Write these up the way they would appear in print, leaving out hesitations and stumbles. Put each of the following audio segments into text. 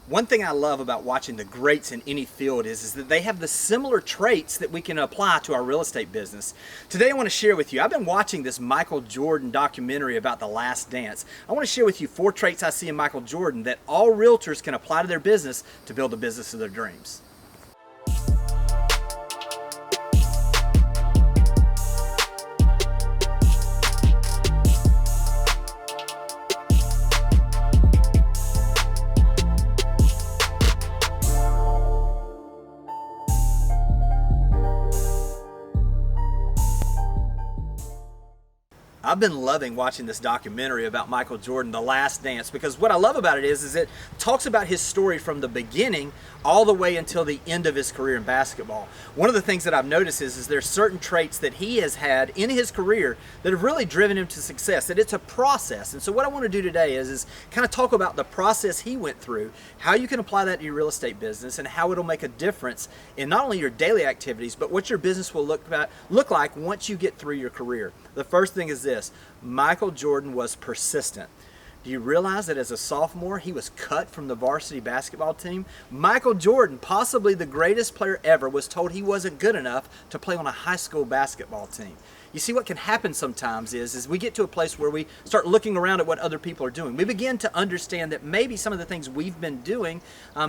One thing I love about watching the greats in any field is that they have the similar traits that we can apply to our real estate business. Today I want to share with you, I've been watching this Michael Jordan documentary about The Last Dance. I want to share with you 4 traits I see in Michael Jordan that all realtors can apply to their business to build the business of their dreams. I've been loving watching this documentary about Michael Jordan, The Last Dance, because what I love about it is it talks about his story from the beginning all the way until the end of his career in basketball. One of the things that I've noticed is there's certain traits that he has had in his career that have really driven him to success, that it's a process. And so what I want to do today is kind of talk about the process he went through, how you can apply that to your real estate business, and how it'll make a difference in not only your daily activities, but what your business will look like once you get through your career. The first thing is this: Michael Jordan was persistent. Do you realize that as a sophomore, he was cut from the varsity basketball team? Michael Jordan, possibly the greatest player ever, was told he wasn't good enough to play on a high school basketball team. You see, what can happen sometimes is we get to a place where we start looking around at what other people are doing. We begin to understand that maybe some of the things we've been doing,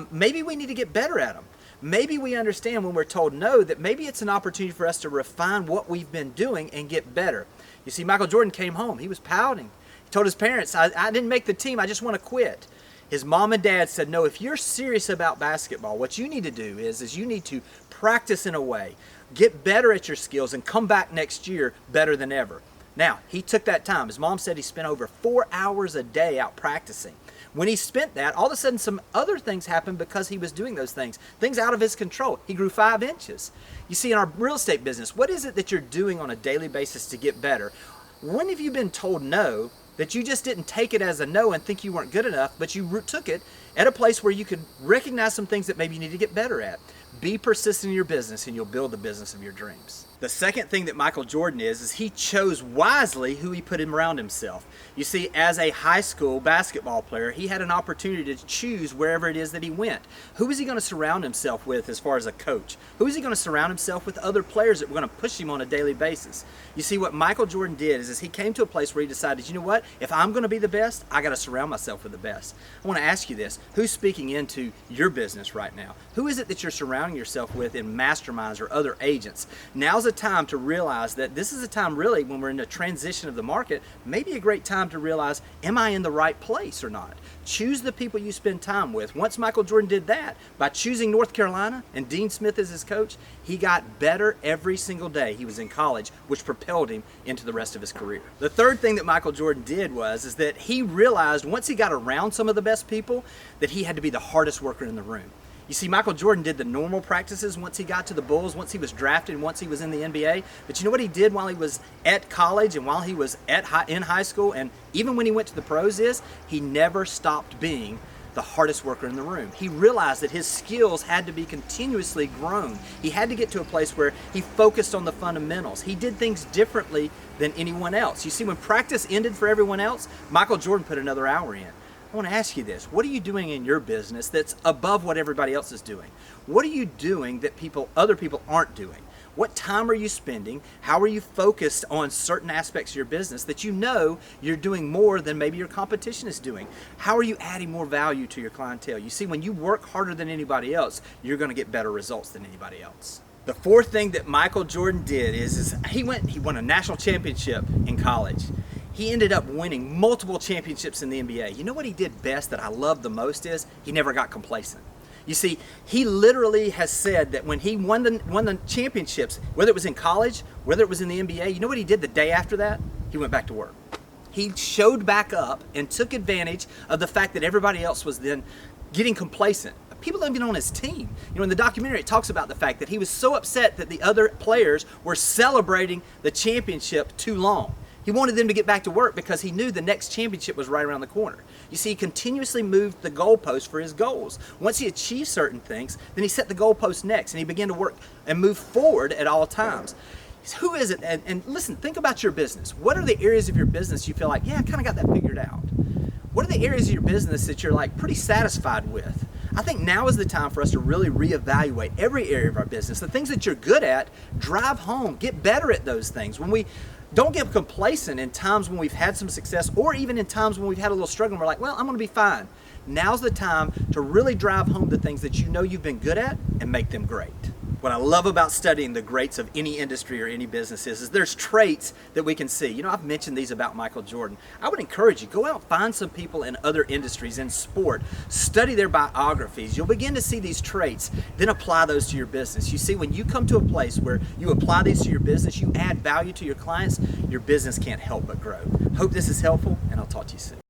maybe we need to get better at them. Maybe we understand when we're told no that maybe it's an opportunity for us to refine what we've been doing and get better. You see, Michael Jordan came home. He was pouting. He told his parents, I didn't make the team. I just want to quit. His mom and dad said, no, if you're serious about basketball, what you need to do is you need to practice in a way, get better at your skills, and come back next year better than ever. Now, he took that time. His mom said he spent over 4 hours a day out practicing. When he spent that, all of a sudden some other things happened because he was doing those things out of his control. He grew 5 inches. You see, in our real estate business, what is it that you're doing on a daily basis to get better? When have you been told no, that you just didn't take it as a no and think you weren't good enough, but you took it at a place where you could recognize some things that maybe you need to get better at? Be persistent in your business and you'll build the business of your dreams. The second thing that Michael Jordan is he chose wisely who he put around himself. You see, as a high school basketball player, he had an opportunity to choose wherever it is that he went. Who is he going to surround himself with as far as a coach? Who is he going to surround himself with other players that were going to push him on a daily basis? You see, what Michael Jordan did is he came to a place where he decided, you know what? If I'm going to be the best, I got to surround myself with the best. I want to ask you this. Who's speaking into your business right now? Who is it that you're surrounding yourself with in masterminds or other agents? Now's a time to realize that this is a time really when we're in a transition of the market, maybe a great time to realize, am I in the right place or not? Choose the people you spend time with. Once Michael Jordan did that, by choosing North Carolina and Dean Smith as his coach, he got better every single day he was in college, which propelled him into the rest of his career. The third thing that Michael Jordan did is that he realized once he got around some of the best people that he had to be the hardest worker in the room. You see, Michael Jordan did the normal practices once he got to the Bulls, once he was drafted, and once he was in the NBA. But you know what he did while he was at college and while he was in high school and even when he went to the pros is he never stopped being the hardest worker in the room. He realized that his skills had to be continuously grown. He had to get to a place where he focused on the fundamentals. He did things differently than anyone else. You see, when practice ended for everyone else, Michael Jordan put another hour in. I want to ask you this. What are you doing in your business that's above what everybody else is doing? What are you doing that other people aren't doing? What time are you spending? How are you focused on certain aspects of your business that you know you're doing more than maybe your competition is doing? How are you adding more value to your clientele? You see, when you work harder than anybody else, you're going to get better results than anybody else. The fourth thing that Michael Jordan did is he won a national championship in college. He ended up winning multiple championships in the NBA. You know what he did best that I love the most is he never got complacent. You see, he literally has said that when he won the championships, whether it was in college, whether it was in the NBA, you know what he did the day after that? He went back to work. He showed back up and took advantage of the fact that everybody else was then getting complacent. People even on his team. You know, in the documentary, it talks about the fact that he was so upset that the other players were celebrating the championship too long. He wanted them to get back to work because he knew the next championship was right around the corner. You see, he continuously moved the goalpost for his goals. Once he achieved certain things, then he set the goalpost next and he began to work and move forward at all times. Who is it? And listen, think about your business. What are the areas of your business you feel like, yeah, I kind of got that figured out? What are the areas of your business that you're like pretty satisfied with? I think now is the time for us to really reevaluate every area of our business. The things that you're good at, drive home, get better at those things. When we don't get complacent in times when we've had some success, or even in times when we've had a little struggle and we're like, well, I'm going to be fine. Now's the time to really drive home the things that you know you've been good at and make them great. What I love about studying the greats of any industry or any business is there's traits that we can see. You know, I've mentioned these about Michael Jordan. I would encourage you, go out, find some people in other industries, in sport, study their biographies. You'll begin to see these traits, then apply those to your business. You see, when you come to a place where you apply these to your business, you add value to your clients, your business can't help but grow. Hope this is helpful, and I'll talk to you soon.